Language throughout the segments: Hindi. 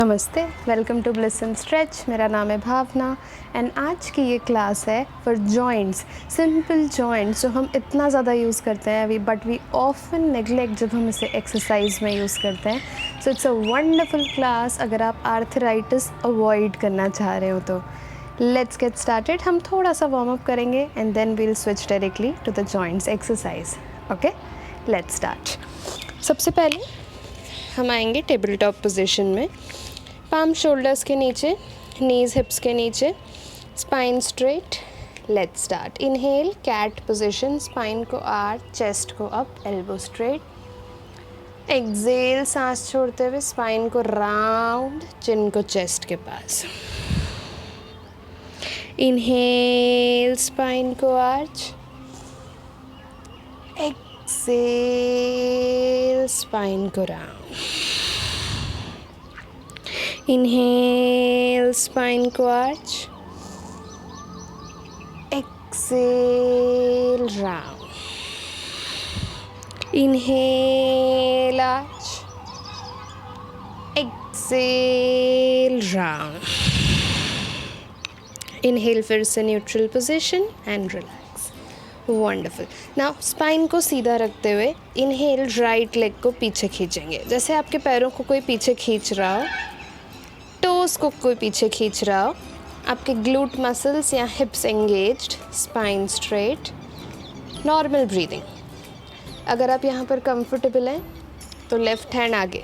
नमस्ते, welcome to bliss and stretch. मेरा नाम है भावना एंड आज की ये क्लास है फॉर जॉइंट्स, सिंपल जॉइंट्स जो हम इतना ज़्यादा यूज़ करते हैं अभी, बट वी ऑफन नेग्लेक्ट जब हम इसे एक्सरसाइज में यूज़ करते हैं। So it's a wonderful class अगर आप आर्थराइटिस अवॉइड करना चाह रहे हो तो। Let's get started. हम थोड़ा सा वार्म अप करेंगे and then we'll switch directly to the joints exercise. Okay, let's start. सबसे पहले हम आएंगे टेबल टॉप पोजीशन में, पाम शोल्डर्स के नीचे, नीज हिप्स के नीचे, spine straight. Let's start. Inhale cat position, spine को आर्च, चेस्ट को अप, एल्बो स्ट्रेट। एक्सेल सांस छोड़ते हुए स्पाइन को राउंड, चिन को चेस्ट के पास। इनहेल स्पाइन को आर्च, एक्सेल स्पाइन को राउंड। Inhale, spine को arch, exhale, round. Inhale, arch, exhale, round. Inhale फिर से neutral position and relax. Wonderful. Now spine को सीधा रखते हुए inhale right leg को पीछे खींचेंगे, जैसे आपके पैरों को कोई पीछे खींच रहा हो, टोस को कोई पीछे खींच रहा हो, आपके ग्लूट मसल्स या हिप्स engaged, spine straight, normal breathing. अगर आप यहाँ पर कंफर्टेबल हैं तो लेफ्ट हैंड आगे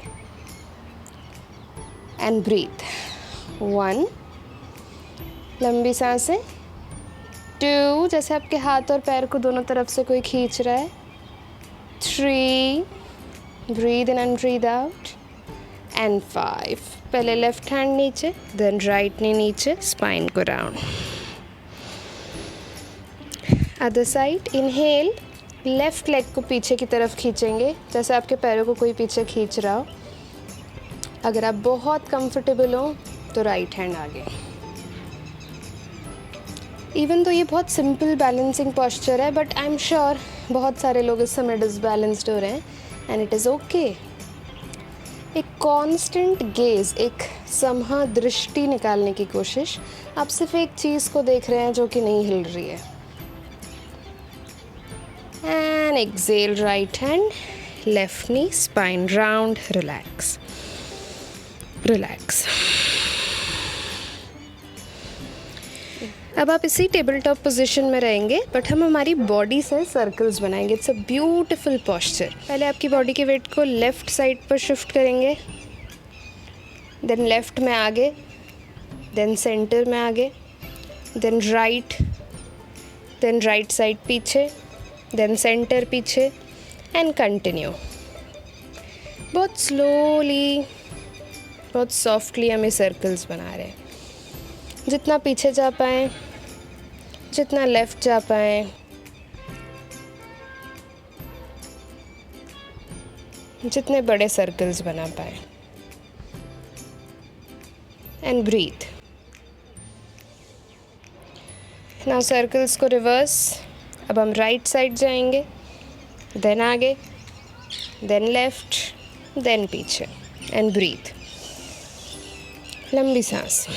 एंड ब्रीथ। 1, लंबी सांसें। 2, जैसे आपके हाथ और पैर को दोनों तरफ से कोई खींच रहा है। 3, breathe in and breathe out. And 5, पहले लेफ्ट हैंड नीचे, देन राइट नी नीचे, स्पाइन को round. Other side. Inhale, left leg को पीछे की तरफ खींचेंगे, जैसे आपके पैरों को कोई पीछे खींच रहा हो। अगर आप बहुत कंफर्टेबल हो तो राइट हैंड आगे। इवन तो ये बहुत सिंपल बैलेंसिंग पोस्चर है, बट आई एम श्योर बहुत सारे लोग इस समय डिसबैलेंस्ड हो रहे हैं एंड इट इज़ ओके। एक कांस्टेंट गेज, एक समहा दृष्टि निकालने की कोशिश। आप सिर्फ एक चीज़ को देख रहे हैं जो कि नहीं हिल रही है। And exhale right hand, left knee, spine round, relax relax. अब आप इसी टेबल टॉप पोजीशन में रहेंगे, बट हम हमारी बॉडी से सर्कल्स बनाएंगे। It's a beautiful posture. पहले आपकी बॉडी के वेट को लेफ़्ट साइड पर शिफ्ट करेंगे, देन लेफ़्ट में आगे, देन सेंटर में आगे, देन राइट साइड पीछे, देन सेंटर पीछे एंड कंटिन्यू। बहुत स्लोली, बहुत सॉफ्टली हम ये सर्कल्स बना रहे हैं। जितना पीछे जा पाएँ, जितना लेफ्ट जा पाएँ, जितने बड़े सर्कल्स बना पाएँ। And breathe. नाउ सर्कल्स को रिवर्स। अब हम राइट साइड जाएंगे, देन आगे, देन लेफ्ट, देन पीछे एंड ब्रीथ। लंबी सांस।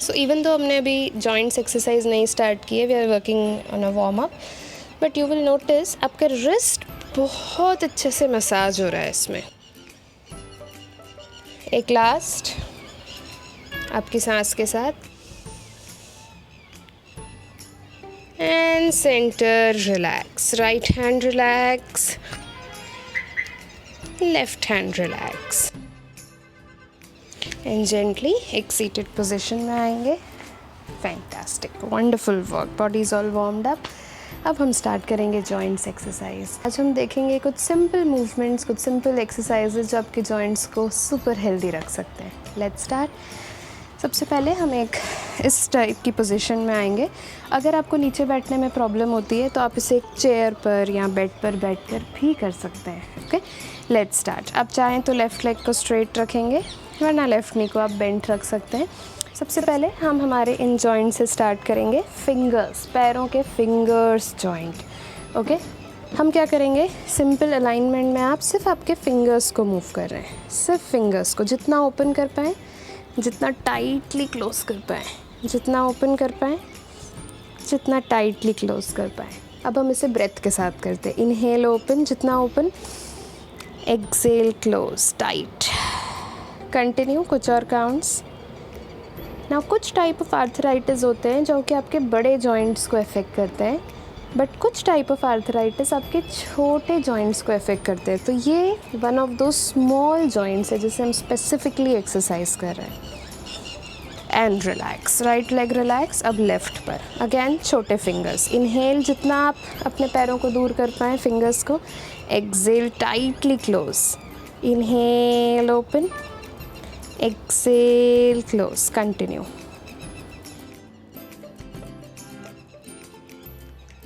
सो इवन तो हमने अभी जॉइंट्स एक्सरसाइज नहीं स्टार्ट की है, we are working on a warm up, but you will notice आपका रिस्ट बहुत अच्छे से मसाज हो रहा है इसमें। एक लास्ट आपकी सांस के साथ, and centre relax, right hand relax, left hand relax and gently एक सीटेड पोजीशन में आएंगे। Fantastic, wonderful work, body is all warmed up. अब हम स्टार्ट करेंगे जॉइंट्स एक्सरसाइज। आज हम देखेंगे कुछ सिंपल मूवमेंट्स, कुछ सिंपल एक्सरसाइजेज जो आपके जॉइंट्स को सुपर हेल्दी रख सकते हैं। Let's start. सबसे पहले हम एक इस टाइप की पोजीशन में आएंगे। अगर आपको नीचे बैठने में प्रॉब्लम होती है तो आप इसे एक चेयर पर या बेड पर बैठकर भी कर सकते हैं। Okay, let's start. आप चाहें तो लेफ़्ट लेग को स्ट्रेट रखेंगे, वरना लेफ़्ट नी को आप बेंट रख सकते हैं। सबसे पहले हम हमारे इन जॉइंट से स्टार्ट करेंगे। फिंगर्स, पैरों के फिंगर्स जॉइंट। ओके, हम क्या करेंगे, सिंपल अलाइनमेंट में आप सिर्फ आपके फिंगर्स को मूव कर रहे हैं, सिर्फ फिंगर्स को, जितना ओपन कर पाएँ, जितना टाइटली क्लोज कर पाएँ, जितना ओपन कर पाएँ, जितना टाइटली क्लोज कर पाएँ। अब हम इसे ब्रेथ के साथ करते हैं। इनहेल ओपन, जितना open, exhale close tight, continue कुछ और काउंट्स। ना कुछ टाइप ऑफ आर्थराइटिस होते हैं जो कि आपके बड़े जॉइंट्स को अफेक्ट करते हैं, बट कुछ टाइप ऑफ आर्थराइटिस आपके छोटे जॉइंट्स को अफेक्ट करते हैं। तो ये वन ऑफ दो स्मॉल जॉइंट्स है जिसे हम स्पेसिफिकली एक्सरसाइज कर रहे हैं। And relax, right leg relax. अब लेफ़्ट पर अगेन छोटे फिंगर्स, इनहेल जितना आप अपने पैरों को दूर कर पाएँ फिंगर्स को, exhale tightly close, inhale open, exhale close, continue.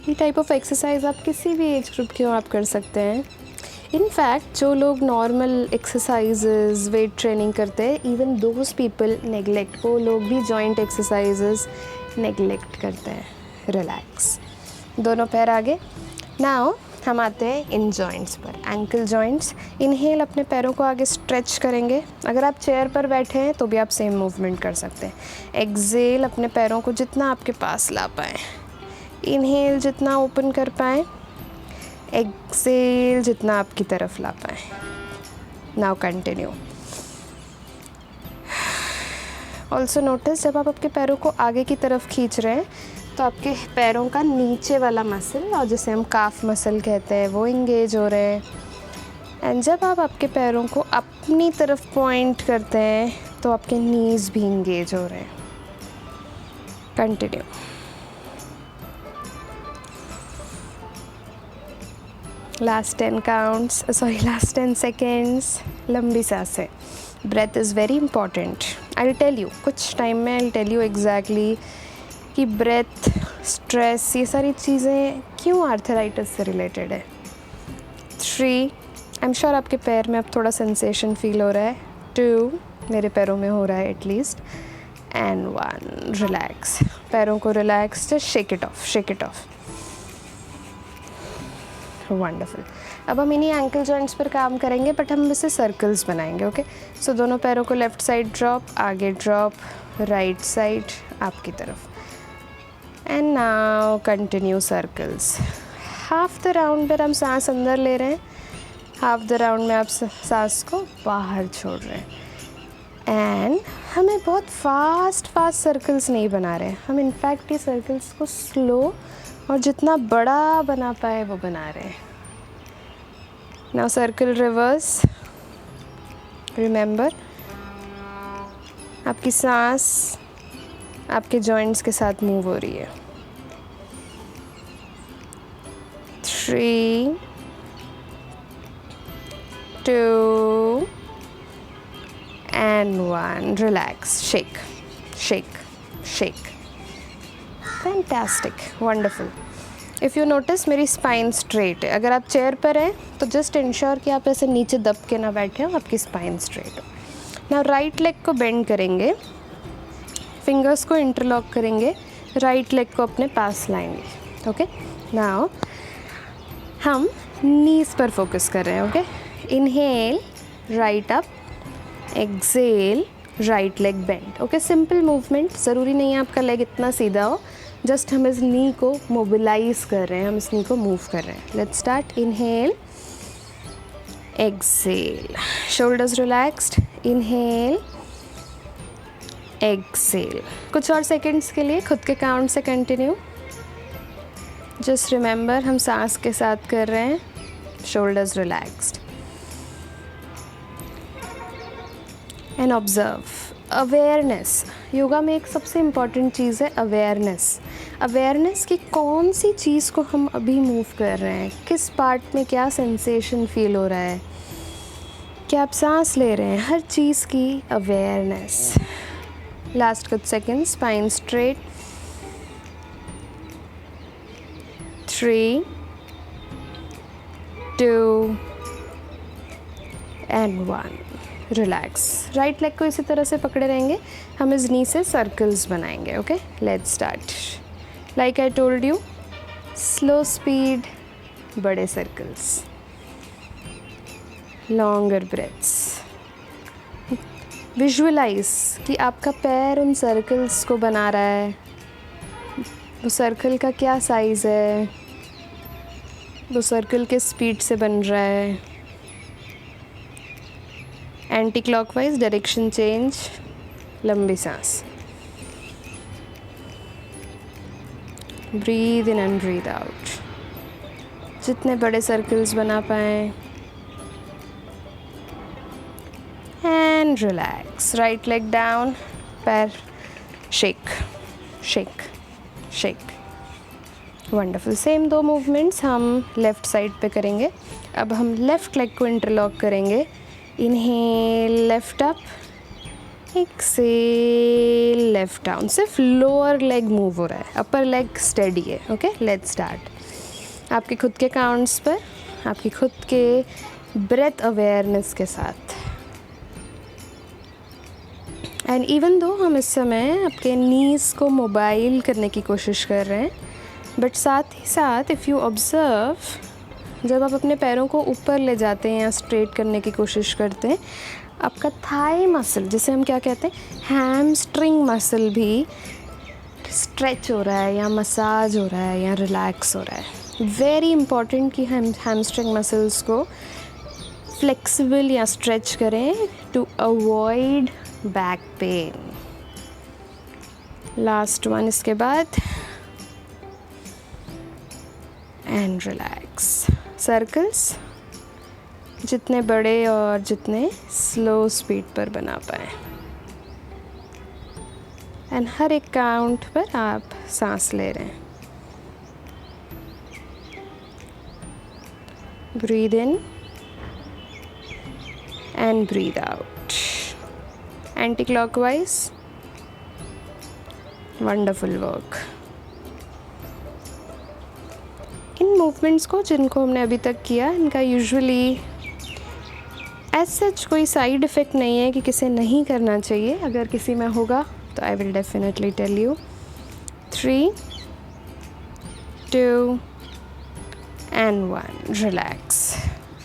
ये टाइप ऑफ एक्सरसाइज आप किसी भी एज ग्रुप के हो आप कर सकते हैं। इनफैक्ट जो लोग नॉर्मल एक्सरसाइजेज वेट ट्रेनिंग करते हैं, इवन दोज पीपल नेगलेक्ट, वो लोग भी जॉइंट एक्सरसाइजेज नेगलेक्ट करते हैं। रिलैक्स, दोनों पैर आगे। नाउ हम आते हैं इन जॉइंट्स पर, एंकल जॉइंट्स। इनहेल अपने पैरों को आगे स्ट्रेच करेंगे। अगर आप चेयर पर बैठे हैं तो भी आप सेम मूवमेंट कर सकते हैं। एक्सेल अपने पैरों को जितना आपके पास ला पाएँ, इनहेल जितना ओपन कर पाएँ, एक्सेल जितना आपकी तरफ ला पाएँ। Now continue. ऑल्सो नोटिस, जब आप आपके पैरों को आगे की तरफ खींच रहे हैं तो आपके पैरों का नीचे वाला मसल, और जिसे हम काफ मसल कहते हैं, वो इंगेज हो रहे हैं। एंड जब आप आपके पैरों को अपनी तरफ पॉइंट करते हैं तो आपके नीज भी इंगेज हो रहे हैं। कंटिन्यू। Last 10 seconds. लंबी सांसें। Breath is very important. I will tell you, कुछ टाइम में I will tell you exactly कि ब्रेथ, स्ट्रेस, ये सारी चीज़ें क्यों आर्थराइटिस से रिलेटेड है। 3, आई एम श्योर आपके पैर में अब थोड़ा सेंसेशन फील हो रहा है। 2, मेरे पैरों में हो रहा है एटलीस्ट। And 1, relax. पैरों को relax, just shake it of. Wonderful. अब हम इन्हीं एंकल जॉइंट्स पर काम करेंगे, बट हम इसे सर्कल्स बनाएंगे। ओके, सो दोनों पैरों को लेफ़्ट साइड ड्रॉप, आगे ड्रॉप, राइट साइड आपकी तरफ। And now continue circles. Half the round पर हम सांस अंदर ले रहे हैं, हाफ द राउंड में आप सांस को बाहर छोड़ रहे हैं। एंड हमें बहुत फास्ट सर्कल्स नहीं बना रहे हैं, हम इनफैक्ट ये सर्कल्स को स्लो और जितना बड़ा बना पाए वो बना रहे हैं। Now circle reverse. रिमेंबर, आपकी सांस आपके जॉइंट्स के साथ मूव हो रही है। 3, 2 and 1. Relax. Shake. Fantastic. Wonderful. If you notice, मेरी स्पाइन स्ट्रेट है। अगर आप चेयर पर हैं तो जस्ट इंश्योर कि आप ऐसे नीचे दब के ना बैठे हो, आपकी स्पाइन स्ट्रेट हो। नाउ राइट लेग को बेंड करेंगे, फिंगर्स को इंटरलॉक करेंगे, राइट लेग को अपने पास लाएंगे। ओके, नाउ हम नीज़ पर फोकस कर रहे हैं। Okay, inhale right up, exhale right leg bend. Okay, simple movement, ज़रूरी नहीं है आपका लेग इतना सीधा हो, जस्ट हम इस नी को मोबिलाइज कर रहे हैं, हम इस नी को मूव कर रहे हैं। Let's start. Inhale, exhale, shoulders relaxed, inhale, exhale. कुछ और सेकंड्स के लिए खुद के काउंट से कंटिन्यू। जस्ट रिमेंबर, हम सांस के साथ कर रहे हैं, shoulders relaxed. And observe, awareness. Yoga में एक सबसे इम्पॉर्टेंट चीज़ है अवेयरनेस कि कौन सी चीज़ को हम अभी मूव कर रहे हैं, किस पार्ट में क्या सेंसेशन फील हो रहा है, क्या आप सांस ले रहे हैं, हर चीज़ की अवेयरनेस। लास्ट कुछ second, spine straight. 3, 2 and 1. Relax. Right leg को इसी तरह से पकड़े रहेंगे, हम इस नी से सर्कल्स बनाएंगे। Okay, let's start. Like I told you, slow speed, बड़े सर्कल्स, लॉन्गर ब्रेथ्स। विजुअलाइज कि आपका पैर उन सर्कल्स को बना रहा है, वो सर्कल का क्या साइज़ है, वो सर्कल किस स्पीड से बन रहा है। एंटी क्लॉकवाइज डायरेक्शन चेंज, लंबी सांस। Breathe in and breathe out, जितने बड़े सर्कल्स बना पाएँ। And relax, right leg down, पैर shake shake shake. Wonderful. Same 2 movements हम लेफ़्ट साइड पे करेंगे। अब हम लेफ़्ट लेग को इंटरलॉक करेंगे। Inhale left up, exhale left down. सिर्फ लोअर लेग मूव हो रहा है, अपर लेग स्टेडी है। Okay, let's start. आपके खुद के काउंट्स पर, आपकी खुद के ब्रेथ अवेयरनेस के साथ। एंड इवन दो हम इस समय आपके नीज़ को मोबाइल करने की कोशिश कर रहे हैं, बट साथ ही साथ इफ़ यू ऑब्ज़र्व, जब आप अपने पैरों को ऊपर ले जाते हैं या स्ट्रेट करने की कोशिश करते हैं, आपका थाई मसल, जिसे हम क्या कहते हैं, हैमस्ट्रिंग मसल भी स्ट्रेच हो रहा है या मसाज हो रहा है या रिलैक्स हो रहा है। वेरी इंपॉर्टेंट कि हम हैमस्ट्रिंग मसल्स को फ्लेक्सिबल या स्ट्रेच करें to avoid back pain. Last one इसके बाद, एंड रिलैक्स। सर्कल्स जितने बड़े और जितने स्लो स्पीड पर बना पाए। एंड हर एक काउंट पर आप सांस ले रहे हैं। Breathe in and breathe out, anti clockwise. Wonderful work. In movements को जिनको हमने अभी तक किया, इनका यूजुअली एज सच कोई साइड इफ़ेक्ट नहीं है कि किसे नहीं करना चाहिए। अगर किसी में होगा तो I will definitely tell you. 3, 2 and 1, relax.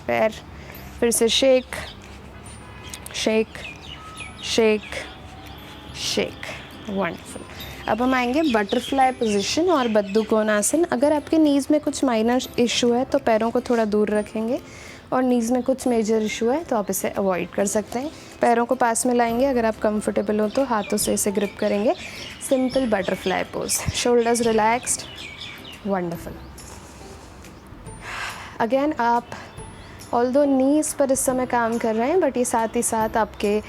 पैर फिर से shake shake shake shake. Wonderful. अब हम आएंगे बटरफ्लाई पोजीशन और बद्दू कोणासन। अगर आपके नीज़ में कुछ माइनर इशू है तो पैरों को थोड़ा दूर रखेंगे, और नीज़ में कुछ मेजर इशू है तो आप इसे अवॉइड कर सकते हैं। पैरों को पास में लाएंगे, अगर आप कंफर्टेबल हो तो हाथों से इसे ग्रिप करेंगे। Simple butterfly pose, shoulders relaxed. Wonderful. Again आप ऑल्दो नीज़ पर इस समय काम कर रहे हैं, बट ये साथ ही साथ आपके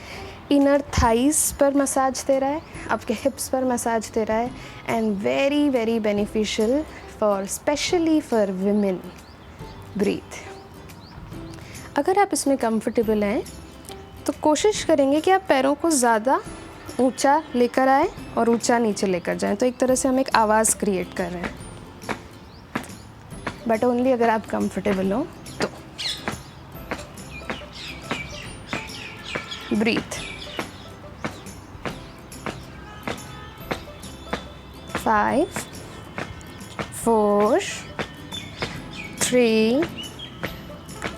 इनर थाइस पर मसाज दे रहा है, आपके हिप्स पर मसाज दे रहा है, and very very beneficial for specially for women. Breathe. अगर आप इसमें कंफर्टेबल हैं तो कोशिश करेंगे कि आप पैरों को ज़्यादा ऊंचा लेकर आए और ऊंचा नीचे लेकर जाएं। तो एक तरह से हम एक आवाज़ क्रिएट कर रहे हैं, बट ओनली अगर आप कंफर्टेबल हो तो। ब्रीथ। 5, 4, 3,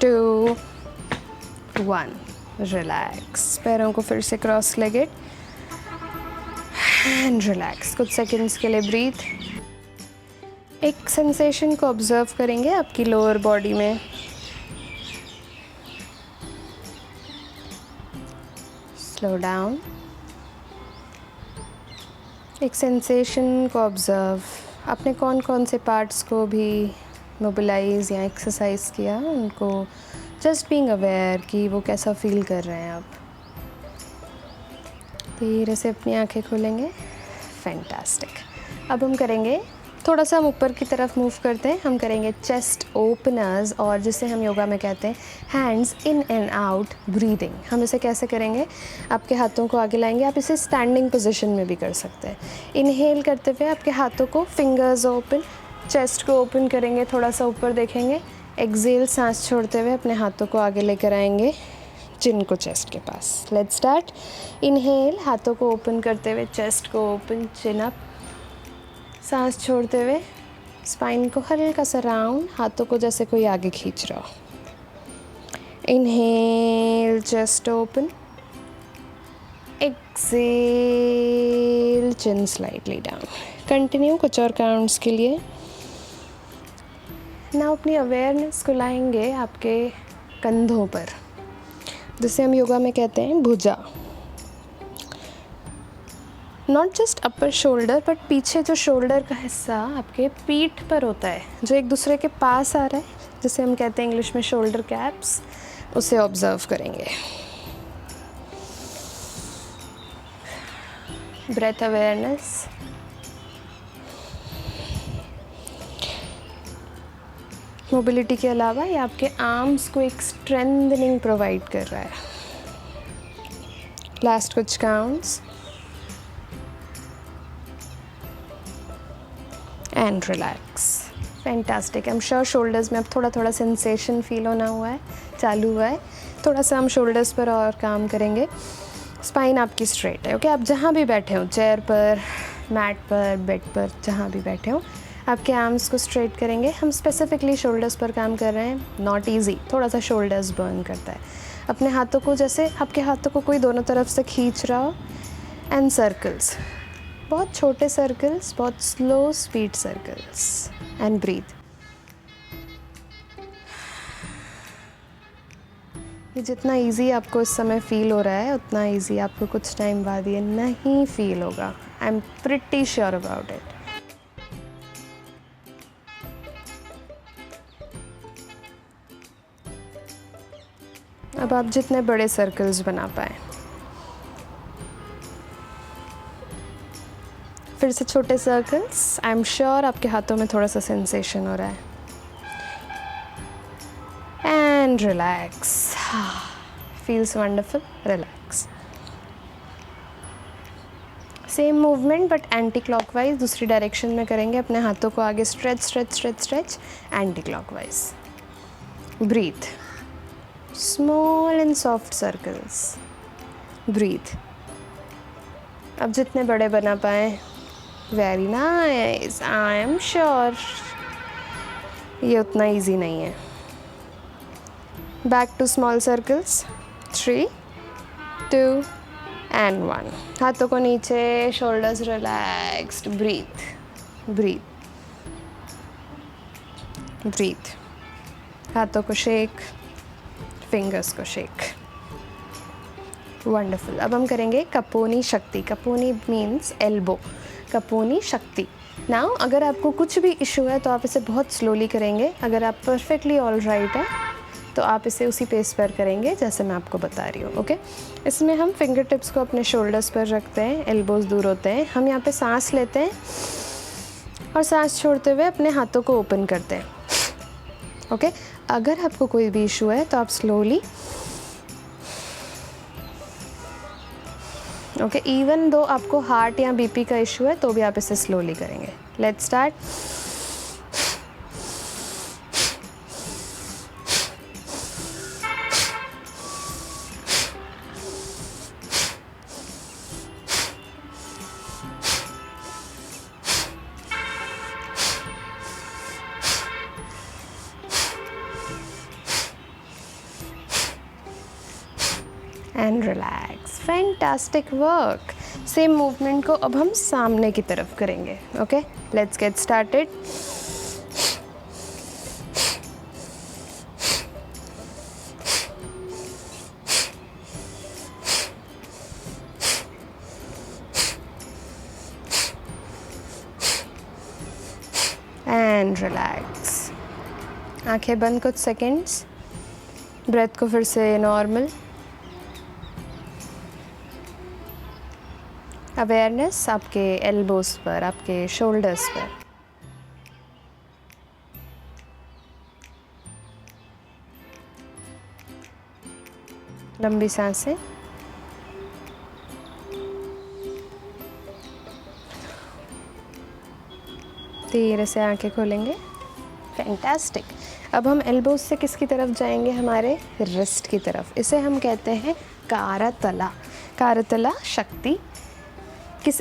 2, 1, रिलैक्स। पैरों को फिर से क्रॉस लेगेड एंड रिलैक्स। कुछ सेकंड्स के लिए ब्रीथ। एक सेंसेशन को ऑब्जर्व करेंगे आपकी लोअर बॉडी में। Slow down. एक सेंसेशन को ऑब्जर्व। आपने कौन कौन से पार्ट्स को भी मोबिलाइज या एक्सरसाइज किया, उनको जस्ट बीइंग अवेयर कि वो कैसा फील कर रहे हैं आप। धीरे से अपनी आंखें खोलेंगे। फैंटास्टिक। अब हम करेंगे, थोड़ा सा हम ऊपर की तरफ मूव करते हैं। हम करेंगे चेस्ट ओपनर्स, और जिसे हम योगा में कहते हैं hands in and out breathing. हम इसे कैसे करेंगे, आपके हाथों को आगे लाएंगे। आप इसे स्टैंडिंग पोजीशन में भी कर सकते हैं। इनहेल करते हुए आपके हाथों को, फिंगर्स ओपन, चेस्ट को ओपन करेंगे, थोड़ा सा ऊपर देखेंगे। एक्सेल, सांस छोड़ते हुए अपने हाथों को आगे लेकर आएंगे, चिन को चेस्ट के पास। Let's start. इनहेल, हाथों को ओपन करते हुए चेस्ट को ओपन, चिन अप। सांस छोड़ते हुए स्पाइन को हल्का सा राउंड, हाथों को जैसे कोई आगे खींच रहा हो। इनहेल, चेस्ट ओपन, एक्सेल, चिन स्लाइटली डाउन। कंटिन्यू कुछ और काउंट्स के लिए। ना अपनी अवेयरनेस को लाएंगे आपके कंधों पर, जिसे हम योगा में कहते हैं भुजा। Not just upper shoulder but पीछे जो शोल्डर का हिस्सा आपके पीठ पर होता है, जो एक दूसरे के पास आ रहा है, जिसे हम कहते हैं इंग्लिश में शोल्डर कैप्स, उसे ऑब्जर्व करेंगे। Breath awareness. मोबिलिटी के अलावा ये आपके आर्म्स को एक स्ट्रेंथनिंग प्रोवाइड कर रहा है। लास्ट कुछ counts and relax. Fantastic. I am sure shoulders में अब थोड़ा थोड़ा सेंसेशन फील होना हुआ है, चालू हुआ है। थोड़ा सा हम शोल्डर्स पर और काम करेंगे। स्पाइन आपकी स्ट्रेट है, ओके। आप जहाँ भी बैठे हो, चेयर पर, मैट पर, बेड पर, जहाँ भी बैठे हो, आपके आर्म्स को स्ट्रेट करेंगे। हम स्पेसिफिकली शोल्डर्स पर काम कर रहे हैं। नॉट ईजी, थोड़ा सा शोल्डर्स बर्न करता है। अपने हाथों को, जैसे आपके हाथों को कोई दोनों तरफ से खींच रहा हो, एंड सर्कल्स, बहुत छोटे सर्कल्स, बहुत slow speed circles, and breathe. ये जितना इजी आपको इस समय फील हो रहा है, उतना इजी आपको कुछ टाइम बाद ये नहीं फील होगा। I am pretty sure about it. अब आप जितने बड़े सर्कल्स बना पाए, फिर से छोटे सर्कल्स। आई एम श्योर आपके हाथों में थोड़ा सा सेंसेशन हो रहा है। And relax. Feels wonderful. Relax. Same movement but anti clockwise, दूसरी डायरेक्शन में करेंगे। अपने हाथों को आगे stretch stretch stretch stretch, anti clockwise. Breathe. Small and soft circles. Breathe. अब जितने बड़े बना पाए। Very nice. I am sure ये उतना इजी नहीं है। Back to small circles. 3, 2 and 1। हाथों को नीचे, shoulders relaxed. Breathe, breathe, breathe. हाथों को शेक, फिंगर्स को शेक। वंडरफुल। अब हम करेंगे कपोनी शक्ति। कपोनी मीन्स एल्बो। कपोनी शक्ति। नाउ अगर आपको कुछ भी इशू है तो आप इसे बहुत स्लोली करेंगे। अगर आप परफेक्टली ऑल राइट है तो आप इसे उसी पेस पर करेंगे जैसे मैं आपको बता रही हूँ, ओके। इसमें हम फिंगर टिप्स को अपने शोल्डर्स पर रखते हैं, एल्बोज दूर होते हैं। हम यहाँ पे सांस लेते हैं और सांस छोड़ते हुए अपने हाथों को ओपन करते हैं, ओके। अगर आपको कोई भी इशू है तो आप स्लोली, ओके, इवन दो आपको हार्ट या बीपी का इशू है तो भी आप इसे स्लोली करेंगे। Let's start. And relax. Fantastic work. Same movement को अब हम सामने की तरफ करेंगे, okay. Let's get started. And relax. आंखें बंद कुछ सेकेंड्स। ब्रेथ को फिर से नॉर्मल। अवेयरनेस आपके एल्बोज पर, आपके शोल्डर्स पर। लंबी सांसें। धीरे से आंखें खोलेंगे। फैंटास्टिक। अब हम एल्बोज से किसकी तरफ जाएंगे? हमारे रिस्ट की तरफ। इसे हम कहते हैं कारतला। कारतला शक्ति।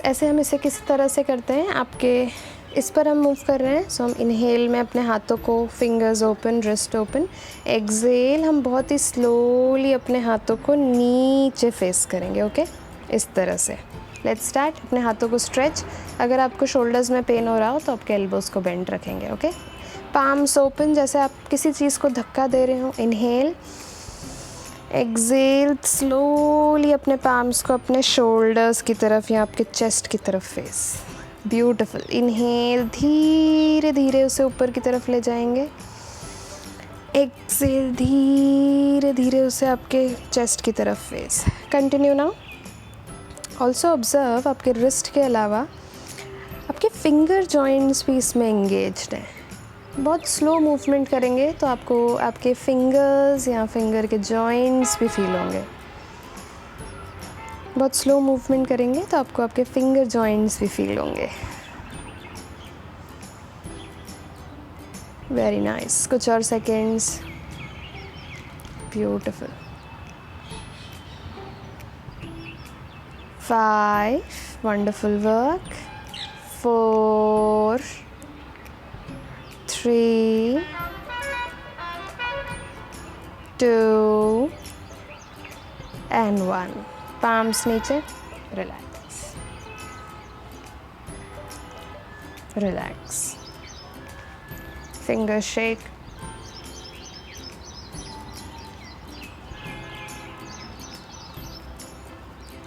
ऐसे हम इसे किस तरह से करते हैं? आपके इस पर हम मूव कर रहे हैं। सो हम इनहेल में अपने हाथों को, fingers open, wrist open. Exhale हम बहुत ही स्लोली अपने हाथों को नीचे फेस करेंगे, ओके, इस तरह से। Let's start. अपने हाथों को स्ट्रेच। अगर आपको शोल्डर्स में पेन हो रहा हो तो आपके एल्बोज़ को बेंड रखेंगे, ओके। पाम्स ओपन, जैसे आप किसी चीज़ को धक्का दे रहे हो। इनहेल, एक्सेल, स्लोली अपने पाम्स को अपने शोल्डर्स की तरफ या आपके चेस्ट की तरफ फेस। ब्यूटिफुल। इनहेल, धीरे धीरे उसे ऊपर की तरफ ले जाएंगे। एक्सेल, धीरे धीरे उसे आपके चेस्ट की तरफ face. Continue now. Also observe, आपके रिस्ट के अलावा आपके फिंगर जॉइंट्स भी इसमें एंगेज्ड हैं। बहुत स्लो मूवमेंट करेंगे तो आपको आपके फिंगर्स या फिंगर के जॉइंट्स भी फील होंगे। बहुत स्लो मूवमेंट करेंगे तो आपको आपके फिंगर जॉइंट्स भी फील होंगे। Very nice. कुछ और seconds. Beautiful. 5, wonderful work. 4, 3, 2 and 1. Palms नीचे, relax, relax. Finger shake.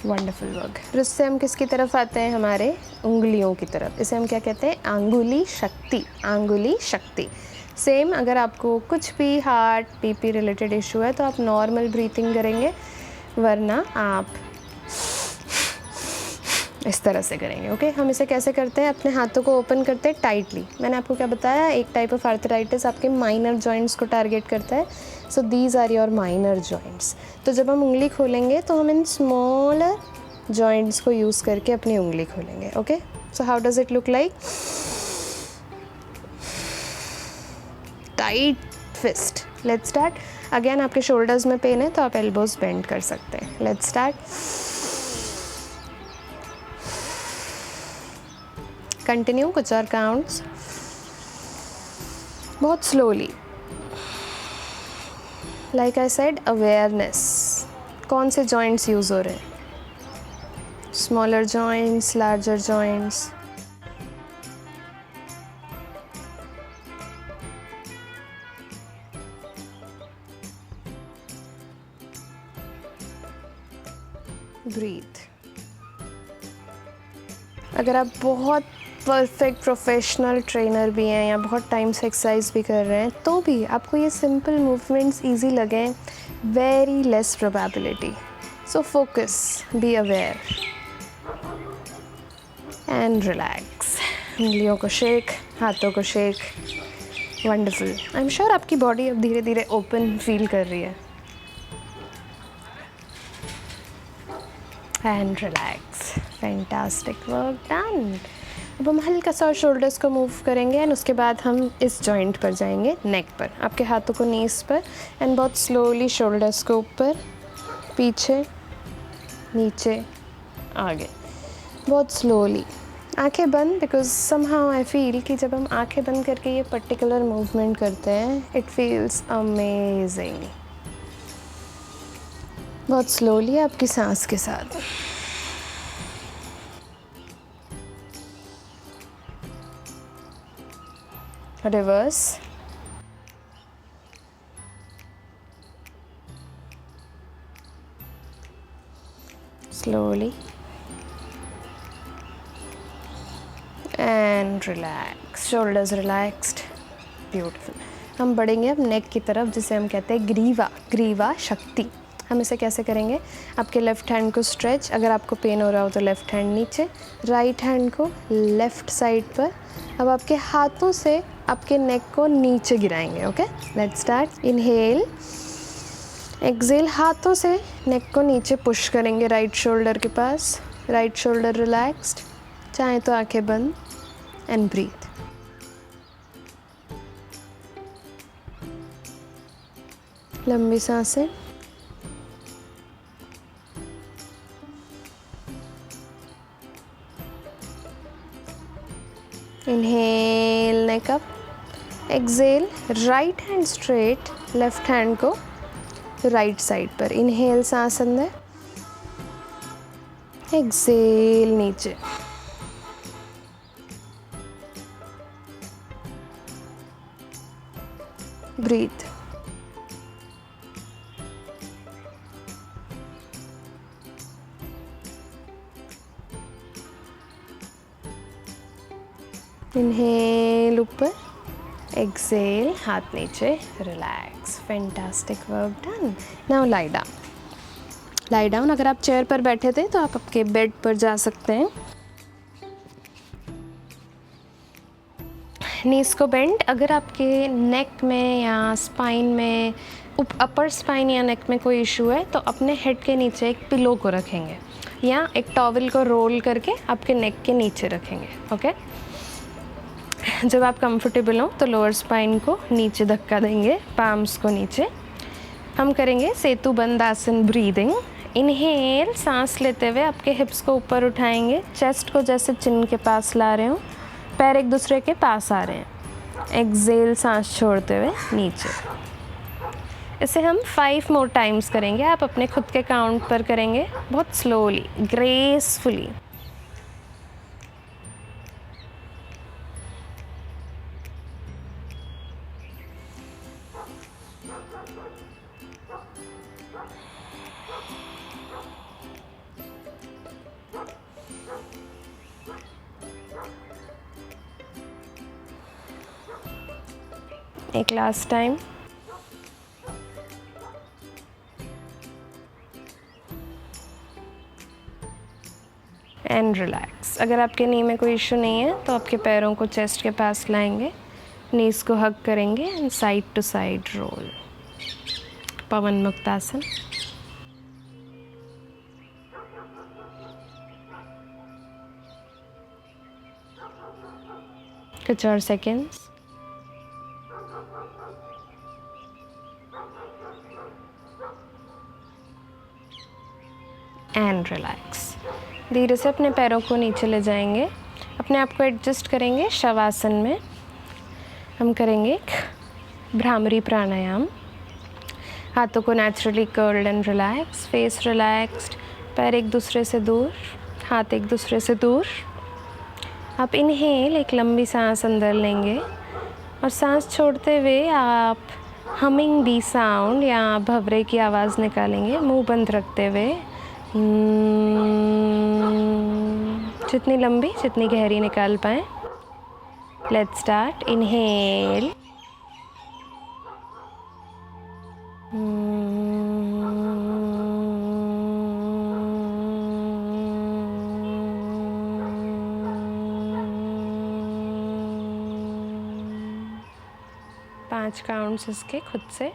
Wonderful work. फिर उससे हम किसकी तरफ आते हैं? हमारे उंगलियों की तरफ। इसे हम क्या कहते हैं? अंगुली शक्ति। अंगुली शक्ति। सेम, अगर आपको कुछ भी हार्ट, बीपी रिलेटेड इशू है तो आप नॉर्मल ब्रीथिंग करेंगे, वरना आप इस तरह से करेंगे, ओके। हम इसे कैसे करते हैं? अपने हाथों को ओपन करते हैं टाइटली। मैंने आपको क्या बताया? एक टाइप ऑफ आर्थराइटिस आपके माइनर जॉइंट्स को टारगेट करता है। So these are your minor joints. तो जब हम उंगली खोलेंगे तो हम इन स्मॉलर जॉइंट्स को यूज़ करके अपनी उंगली खोलेंगे, okay. So how does it look like? Tight fist. Let's start. Again, आपके शोल्डर्स में पेन है तो आप एल्बोज बेंड कर सकते हैं। Let's start. कंटिन्यू। कुछ और काउंट्स। बहुत slowly. Like I said, awareness. कौन से जॉइंट्स यूज़ हो रहे हैं? Smaller joints, larger joints. Breathe. अगर आप बहुत परफेक्ट प्रोफेशनल ट्रेनर भी हैं या बहुत टाइम से एक्सरसाइज भी कर रहे हैं तो भी आपको ये सिंपल मूवमेंट्स इजी लगें, very less probability. So focus, be aware and relax. उंगलियों को शेक, हाथों को shake. Wonderful. I am sure आपकी बॉडी अब धीरे धीरे ओपन फील कर रही है। And relax. Fantastic work done. अब हम हल्का सा शोल्डर्स को मूव करेंगे एंड उसके बाद हम इस जॉइंट पर जाएंगे, नेक पर। आपके हाथों को नीज पर एंड बहुत स्लोली शोल्डर्स को ऊपर, पीछे, नीचे, आगे। बहुत स्लोली। आंखें बंद, बिकॉज समहाउ आई फील कि जब हम आंखें बंद करके ये पर्टिकुलर मूवमेंट करते हैं, इट फील्स अमेजिंग। बहुत स्लोली आपकी सांस के साथ। Reverse. Slowly and relax. Shoulders relaxed. Beautiful. हम बढ़ेंगे अब नेक की तरफ, जिसे हम कहते हैं ग्रीवा। ग्रीवा शक्ति। हम इसे कैसे करेंगे? आपके लेफ़्ट हैंड को स्ट्रेच। अगर आपको पेन हो रहा हो तो लेफ़्ट हैंड नीचे, राइट हैंड को लेफ़्ट साइड पर। अब आपके हाथों से आपके नेक को नीचे गिराएंगे, okay. Let's start. Inhale, exhale. हाथों से नेक को नीचे पुश करेंगे राइट शोल्डर के पास। Right shoulder relaxed. चाहे तो आंखें बंद एंड ब्रीथ। लंबी सांसें। Inhale neck up, exhale right hand straight, left hand को राइट साइड पर। इनहेल सांस अंदर, एक्सेल नीचे। ब्रीथ। इनहेल ऊपर, एक्सेल हाथ नीचे, relax. Fantastic work done. Now lie down. Lie down. अगर आप चेयर पर बैठे थे तो आप आपके बेड पर जा सकते हैं। नीज को बेंड। अगर आपके नेक में या स्पाइन में, अपर स्पाइन या नेक में कोई इशू है तो अपने हेड के नीचे एक पिलो को रखेंगे या एक टॉवल को रोल करके आपके नेक के नीचे रखेंगे। ओके। जब आप कंफर्टेबल हो तो लोअर स्पाइन को नीचे धक्का देंगे, पाम्स को नीचे। हम करेंगे सेतु बंद आसन ब्रीदिंग। इनहेल, सांस लेते हुए आपके हिप्स को ऊपर उठाएंगे, चेस्ट को जैसे चिन के पास ला रहे हो, पैर एक दूसरे के पास आ रहे हैं। एक्सेल, सांस छोड़ते हुए नीचे। इसे हम 5 मोर टाइम्स करेंगे। आप अपने खुद के काउंट पर करेंगे, बहुत स्लोली, ग्रेसफुली। एक लास्ट टाइम। And relax. अगर आपके नी में कोई इशू नहीं है तो आपके पैरों को चेस्ट के पास लाएंगे, नीज को हग करेंगे and side to side roll. Pawan muktasana. कुछ और सेकेंड्स। And relax. धीरे से अपने पैरों को नीचे ले जाएंगे, अपने आप को एडजस्ट करेंगे शवासन में। हम करेंगे भ्रामरी प्राणायाम। हाथों को naturally curled and relax, face relaxed, पैर एक दूसरे से दूर, हाथ एक दूसरे से दूर। आप इनहेल, एक लंबी सांस अंदर लेंगे और सांस छोड़ते हुए आप हमिंग बी साउंड या भंवरे की आवाज़ निकालेंगे, मुंह बंद रखते हुए। जितनी लंबी, जितनी गहरी निकाल पाएँ। Let's start. इनहेल, पाँच काउंट्स इसके खुद से।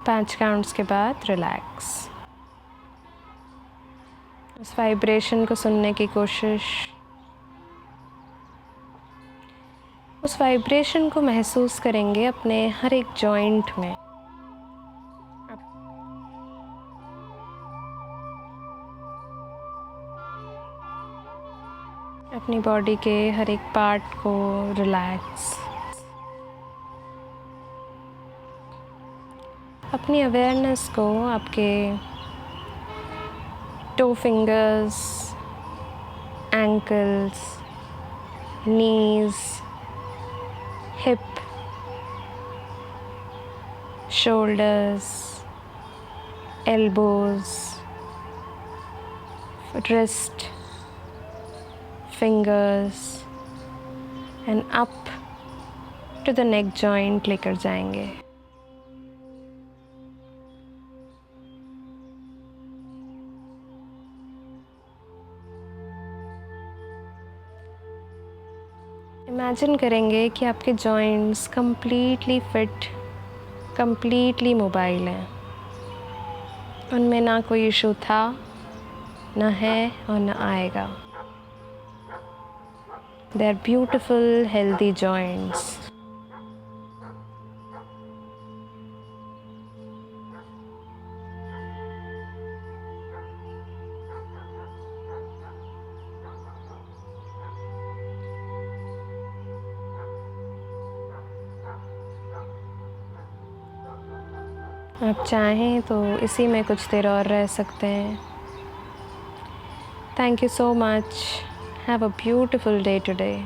पाँच काउंट्स के बाद रिलैक्स। उस वाइब्रेशन को सुनने की कोशिश, उस वाइब्रेशन को महसूस करेंगे अपने हर एक जॉइंट में। अपनी बॉडी के हर एक पार्ट को रिलैक्स। अपनी अवेयरनेस को आपके toe fingers, ankles, knees, hip, shoulders, elbows, wrist, fingers and up to the neck joint लेकर जाएंगे। इमेजिन करेंगे कि आपके joints completely fit, completely mobile हैं, उनमें ना कोई इशू था, ना है और ना आएगा। They are beautiful, healthy joints. आप चाहें तो इसी में कुछ देर और रह सकते हैं। Thank you so much. Have a beautiful day today.